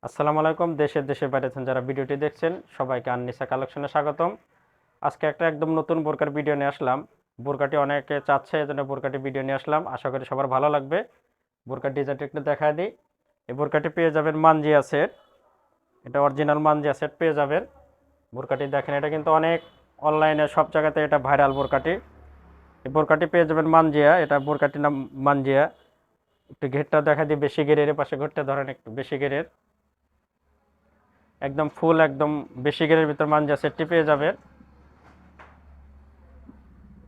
আসসালামু আলাইকুম। দেশের বাইরে থেকে যারা ভিডিওটি দেখছেন সবাইকে আননিসা কালেকশনে স্বাগতম। আজকে একটা একদম নতুন বোরকার ভিডিও নিয়ে আসলাম। বোরকাটি অনেকে চাচ্ছে, এজন্য বোরকাটি ভিডিও নিয়ে আসলাম। আশা করি সবার ভালো লাগবে। বোরকার ডিজাইনটা একটু দেখায় দিই। এই বোরকাটি পেয়ে যাবেন মানজিয়া সেট। এটা অরিজিনাল মানজিয়া সেট পেয়ে যাবেন। বোরকাটি দেখেন, এটা কিন্তু অনেক অনলাইনে সব জায়গাতে এটা ভাইরাল বোরকাটি। এই বোরকাটি পেয়ে যাবেন মানজিয়া, এটা বোরকাটির নাম মানজিয়া। একটু ঘেরটা দেখা দিই, বেশি ঘেরের পাশে ঘেরটা ধরেন, একটু বেশি ঘেরের, একদম ফুল, একদম বেশি গেরের ভিতর মানজা সেটটি পেয়ে যাবেন।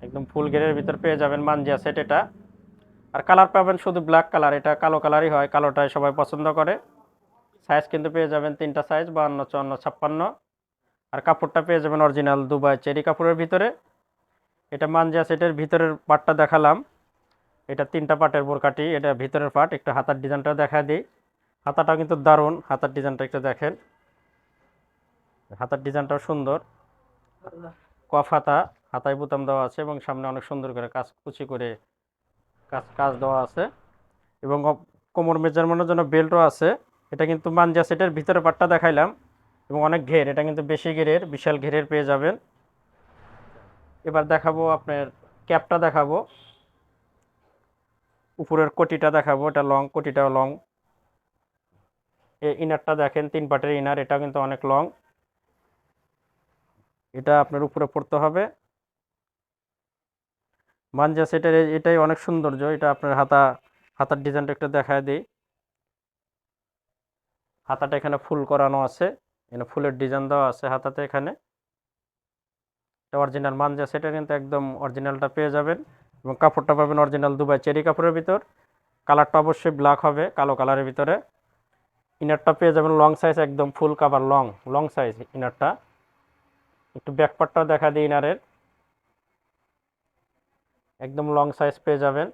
একদম ফুল গেরের ভিতর পেয়ে যাবেন মানজা সেট এটা। আর কালার পাবেন শুধু ব্ল্যাক কালার, এটা কালো কালারই হয়, কালোটাই সবাই পছন্দ করে। সাইজ কিন্তু পেয়ে যাবেন তিনটা সাইজ, 52, 54, 56। আর কাপড়টা পেয়ে যাবেন অরিজিনাল দুবাই চেরি কাপড়ের ভিতরে। এটা মানজা সেটের ভিতরের পার্টটা দেখালাম। এটা তিনটা পার্টের বোরকাটি, এটা ভিতরের পার্ট। একটু হাতার ডিজাইনটা দেখা দিই। হাতাটাও কিন্তু দারুণ, হাতার ডিজাইনটা একটু দেখেন। হাতার ডিজাইনটাও সুন্দর। কফ হাতা, হাতায় বোতাম দেওয়া আছে এবং সামনে অনেক সুন্দর করে কাজ কুচি করে কাজ কাজ দেওয়া আছে। এবং কোমর মেজারমেন্টের জন্য বেল্টও আছে। এটা কিন্তু মানজা সেটের ভিতরে পাটটা দেখাইলাম। এবং অনেক ঘের, এটা কিন্তু বেশি ঘেরের, বিশাল ঘেরের পেয়ে যাবেন। এবার দেখাবো আপনার ক্যাপটা দেখাবো, উপরের কোটিটা দেখাবো। এটা লং, কোটিটাও লং। এই ইনারটা দেখেন, তিন পাটের ইনার, এটা কিন্তু অনেক লং। এটা আপনার উপরে পড়তে হবে। মানজা সেটের এটাই অনেক সৌন্দর্য। এটা আপনার হাতার ডিজাইনটা একটু দেখায় দিই। হাতাটা এখানে ফুল করানো আছে, এখানে ফুলের ডিজাইন দেওয়া আছে হাতাতে। এখানে এটা অরিজিনাল মানজা সেটা, কিন্তু একদম অরিজিনালটা পেয়ে যাবেন। এবং কাপড়টা পাবেন অরিজিনাল দুবাই চেরি কাপড়ের ভিতর। কালারটা অবশ্যই ব্ল্যাক হবে, কালো কালারের ভিতরে। ইনারটা পেয়ে যাবেন লং সাইজ, একদম ফুল কাভার, লং লং সাইজ ইনারটা। একটু ব্যাকপার্টটাও দেখা দিই ইনারের, একদম লং সাইজ পেয়ে যাবেন।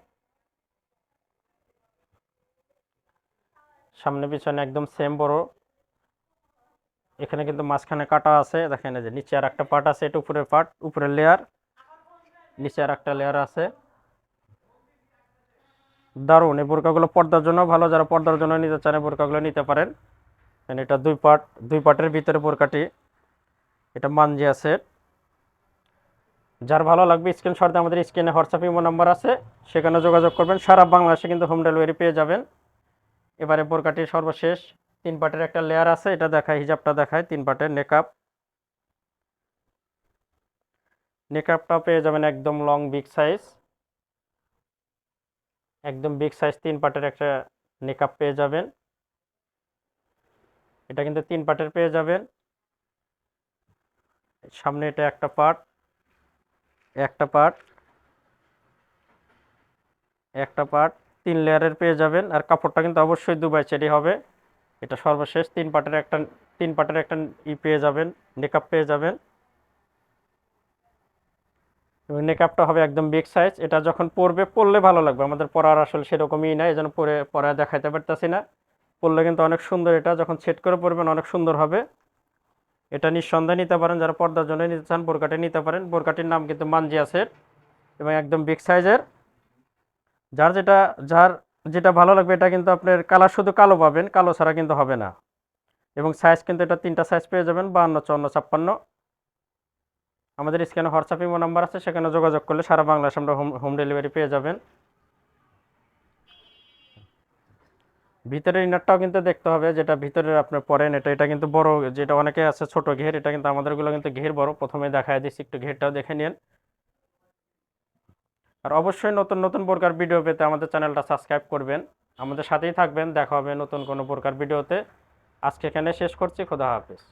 সামনে পিছনে একদম সেম বড়। এখানে কিন্তু মাঝখানে কাটা আছে, দেখেন এই যে নিচে আর একটা পার্ট আছে, এটা উপরের পার্ট, উপরের লেয়ার, নিচে আর একটা লেয়ার আছে। দারুণ। এই বোরকাগুলো পর্দার জন্য ভালো, যারা পর্দার জন্য নিতে চান এই বোরকাগুলো নিতে পারেন। এটা দুই পার্ট, দুই পার্টের ভিতরে বোরকাটি। এটা মানজিয়া সেট। যার ভালো লাগবে স্ক্রিনশট দিয়ে আমাদের স্ক্রিনে হোয়াটসঅ্যাপ ইমো নাম্বার আছে, সেখানে যোগাযোগ করবেন। সারা বাংলাদেশে কিন্তু হোম ডেলিভারি পেয়ে যাবেন। এবারে বোরকাটির সর্বশেষ তিন পার্টের একটা লেয়ার আছে, এটা দেখায়, হিজাবটা দেখায় তিন পার্টের নেকআপ। নেকআপটা পেয়ে যাবেন একদম লং বিগ সাইজ, একদম বিগ সাইজ তিন পার্টের একটা নেকআপ পেয়ে যাবেন। এটা কিন্তু তিন পার্টের পেয়ে যাবেন। সামনে এটা একটা পার্ট, একটা পার্ট, একটা পার্ট, তিন লেয়ারের পেয়ে যাবেন। আর কাপড়টা কিন্তু অবশ্যই দুবাই চেরি হবে। এটা সর্বশেষ তিন পার্টের একটা পেয়ে যাবেন, নেকআপ পেয়ে যাবেন। এবং নেকআপটা হবে একদম বিগ সাইজ। এটা যখন পরলে ভালো লাগবে। আমাদের পরার আসলে সেরকমই না, এই জন্য পরে দেখাইতে পারতেছি না। পরলে কিন্তু অনেক সুন্দর, এটা যখন সেট করে পরবেন অনেক সুন্দর হবে। এটা নিঃসন্দেহে নিতে পারেন, যারা পর্দার জন্য নিতে চান বোরকাটি নিতে পারেন। বোরকাটির নাম কিন্তু মানজিয়া সেট এবং একদম বিগ সাইজের। যার যেটা যার যেটা ভালো লাগবে, এটা কিন্তু আপনার কালার শুধু কালো পাবেন, কালো ছাড়া কিন্তু হবে না। এবং সাইজ কিন্তু এটা তিনটা সাইজ পেয়ে যাবেন, 52, 54, 56। আমাদের স্ক্রিনে হোয়াটসঅ্যাপ ইমো নাম্বার আছে, সেখানে যোগাযোগ করলে সারা বাংলাদেশে আমরা হোম ডেলিভারি পেয়ে যাবেন। ভিতরের ইনারটাও কিন্তু দেখতে হবে, যেটা ভিতরে আপনার পরেন, এটা কিন্তু বড়, যেটা অনেকে আছে ছোট ঘের, এটা কিন্তু আমাদেরগুলো কিন্তু ঘের বড়। প্রথমে দেখায় দিচ্ছি, একটু ঘেরটাও দেখে নিন। আর অবশ্যই নতুন নতুন বোরকার ভিডিও পেতে আমাদের চ্যানেলটা সাবস্ক্রাইব করবেন, আমাদের সাথেই থাকবেন। দেখা হবে নতুন কোনো বোরকার ভিডিওতে। আজকে এখানে শেষ করছি, খোদা হাফেজ।